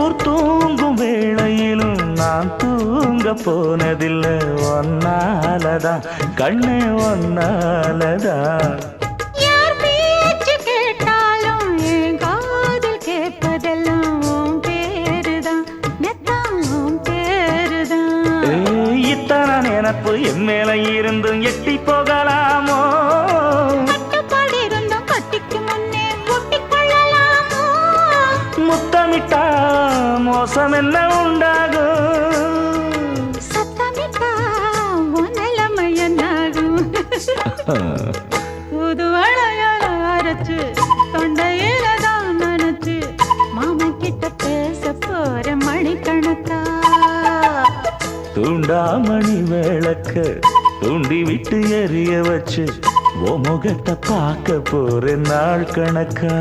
ஊர் தூங்கும் வேளையிலும் நான் தூங்க போனதில்லை ஒன்னாலதான் கண்ணே ஒன்னாலதான் யார் பேச்சு கேட்டாலும் என் காதில் கேட்பதெல்லாம் உன் பேருதான் மெத்தம் உன் பேருதான் இத்தனை நினப்பு என் மேல இருந்தும் எட்டி போகலாமோ கட்டுப்பாடு இருந்தும் கட்டிக்கு முன்னே ஒட்டிக்கொள்ளலாமோ முத்தமிட்டா மோசம் என்ன உண்டாகும் சத்தமிட்டா உன் நிலைமை என்னாகும் புது வளையல அரைச்சு தொண்டையில தான் நினைச்சு மாமா கிட்ட பேச போற மணிக்கணக்கா தூண்டாமணி விளக்க தூண்டி விட்டு எரிய வச்சு ஓ முகத்தை பார்க்க போற நாள் கணக்கா